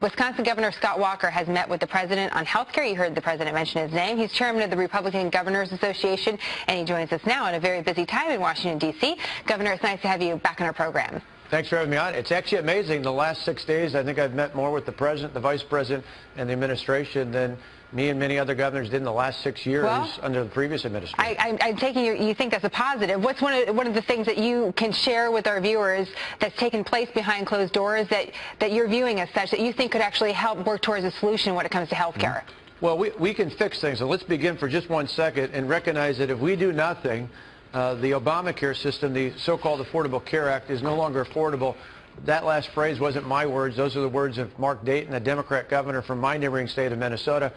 Wisconsin Governor Scott Walker has met with the president on health care. You heard the president mention his name. He's chairman of the Republican Governors Association, and he joins us now in a very busy time in Washington, D.C. Governor, it's nice to have you back on our program. Thanks for having me on. It's actually amazing. The last 6 days, I think I've met more with the president, the vice president, and the administration than me and many other governors did in the last 6 years under the previous administration. I'm taking you think that's a positive. What's one of the things that you can share with our viewers that's taken place behind closed doors that you're viewing as such that you think could actually help work towards a solution when it comes to health care? Well, we can fix things. So let's begin for just 1 second and recognize that if we do nothing, the Obamacare system, the so-called Affordable Care Act, is no longer affordable. That last phrase wasn't my words. Those are the words of Mark Dayton, a Democrat governor from my neighboring state of Minnesota.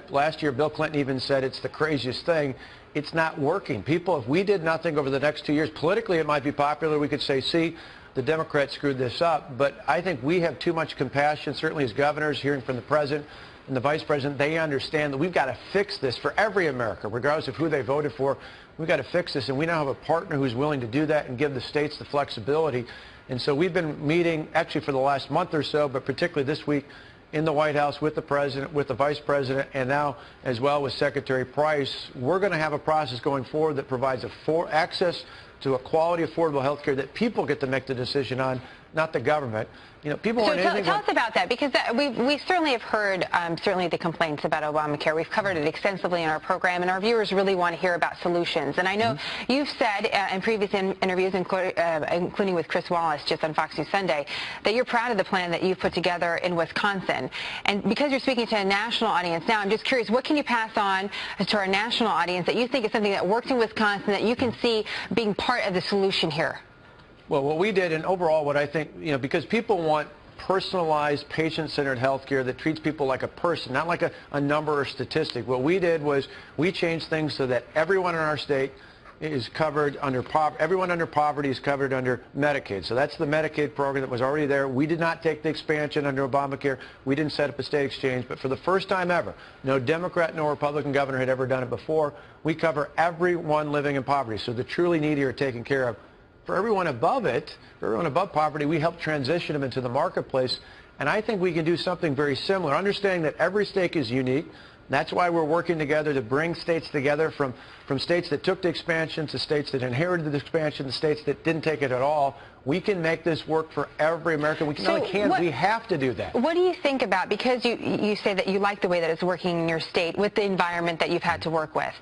Last year, Bill Clinton even said it's the craziest thing. It's not working. People, if we did nothing over the next 2 years, politically it might be popular. We could say, see, the Democrats screwed this up. But I think we have too much compassion, certainly as governors, hearing from the president and the vice president. They understand that we've got to fix this for every American, regardless of who they voted for. We've got to fix this, and we now have a partner who's willing to do that and give the states the flexibility. And so we've been meeting actually for the last month or so, but particularly this week in the White House with the president, with the vice president, and now as well with Secretary Price. We're going to have a process going forward that provides access to a quality, affordable health care that people get to make the decision on, not the government. You know, people so tell us about that, because we certainly have heard certainly the complaints about Obamacare. We've covered it extensively in our program, and our viewers really want to hear about solutions. And I know you've said in previous interviews, including with Chris Wallace just on Fox News Sunday, that you're proud of the plan that you've put together in Wisconsin. And because you're speaking to a national audience now, I'm just curious, what can you pass on to our national audience that you think is something that worked in Wisconsin that you can see being part of the solution here? Well, what we did, and overall what I think, you know, because people want personalized, patient-centered health care that treats people like a person, not like a number or statistic. What we did was we changed things so that everyone in our state is covered under poverty. Everyone under poverty is covered under Medicaid. So that's the Medicaid program that was already there. We did not take the expansion under Obamacare. We didn't set up a state exchange. But for the first time ever, no Democrat nor Republican governor had ever done it before. We cover everyone living in poverty. So the truly needy are taken care of. For everyone above it, for everyone above poverty, we help transition them into the marketplace. And I think we can do something very similar, understanding that every state is unique. That's why we're working together to bring states together, from states that took the expansion to states that inherited the expansion to states that didn't take it at all. We can make this work for every American. We we have to do that. What do you think about, because you say that you like the way that it's working in your state with the environment that you've had to work with,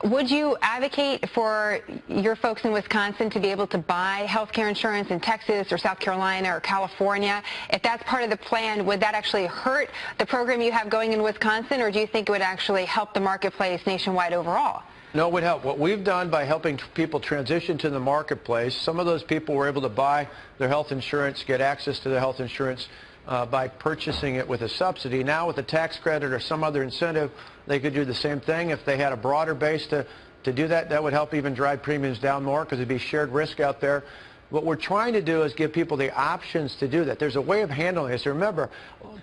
would you advocate for your folks in Wisconsin to be able to buy health care insurance in Texas or South Carolina or California? If that's part of the plan, would that actually hurt the program you have going in Wisconsin, or do you think it would actually help the marketplace nationwide overall? No, it would help. What we've done by helping people transition to the marketplace, some of those people were able to buy their health insurance, get access to their health insurance by purchasing it with a subsidy. Now with a tax credit or some other incentive, they could do the same thing. If they had a broader base to do that, that would help even drive premiums down more, because it'd be shared risk out there. What we're trying to do is give people the options to do that. There's a way of handling this. Remember,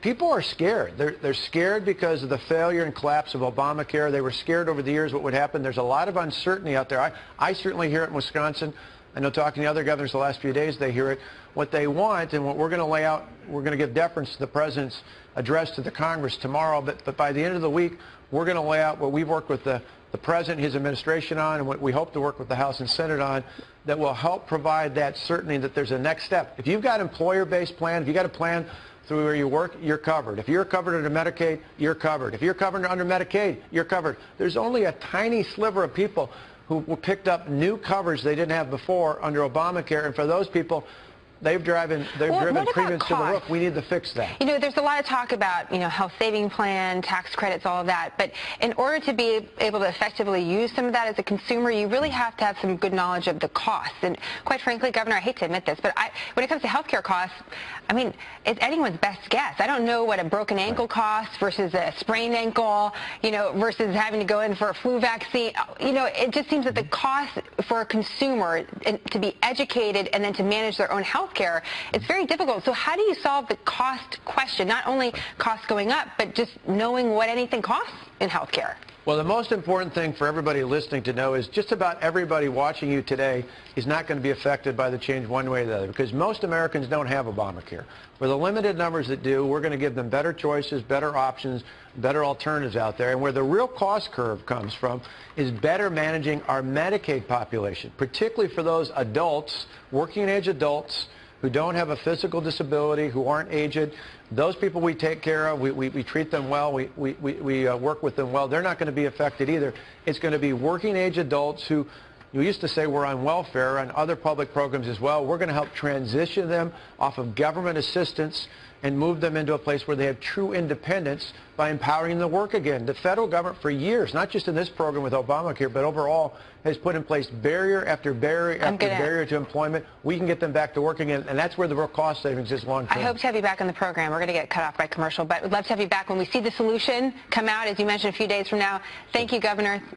people are scared. They're scared because of the failure and collapse of Obamacare. They were scared over the years what would happen. There's a lot of uncertainty out there. I certainly hear it in Wisconsin. I know talking to other governors the last few days, they hear it. What they want, and what we're going to lay out, we're going to give deference to the president's address to the Congress tomorrow, but by the end of the week, we're going to lay out what we've worked with the president, his administration on, and what we hope to work with the House and Senate on, that will help provide that certainty that there's a next step. If you've got employer-based plan, if you've got a plan through where you work, you're covered. If you're covered under Medicaid, you're covered. If you're covered under Medicaid, you're covered. There's only a tiny sliver of people who picked up new coverage they didn't have before under Obamacare, and for those people, they've driven premiums to the roof. We need to fix that. You know, there's a lot of talk about, you know, health saving plan, tax credits, all of that. But in order to be able to effectively use some of that as a consumer, you really have to have some good knowledge of the costs. And quite frankly, Governor, I hate to admit this, but when it comes to health care costs, I mean, it's anyone's best guess. I don't know what a broken ankle costs versus a sprained ankle, you know, versus having to go in for a flu vaccine. You know, it just seems that the cost for a consumer to be educated and then to manage their own health care, it's very difficult. So how do you solve the cost question? Not only costs going up, but just knowing what anything costs in health care. Well, the most important thing for everybody listening to know is just about everybody watching you today is not going to be affected by the change one way or the other, because most Americans don't have Obamacare. For the limited numbers that do, we're going to give them better choices, better options, better alternatives out there. And where the real cost curve comes from is better managing our Medicaid population, particularly for those adults, working-age adults, who don't have a physical disability, who aren't aged. Those people we take care of, we treat them well, we work with them well. They're not going to be affected either. It's going to be working age adults who you used to say were on welfare and other public programs as well. We're going to help transition them off of government assistance and move them into a place where they have true independence by empowering them to work again. The federal government for years, not just in this program with Obamacare, but overall, has put in place barrier after barrier after barrier to employment. We can get them back to work again, and that's where the real cost savings is long term. I hope to have you back on the program. We're going to get cut off by commercial, but we'd love to have you back when we see the solution come out, as you mentioned, a few days from now. Thank you, Governor.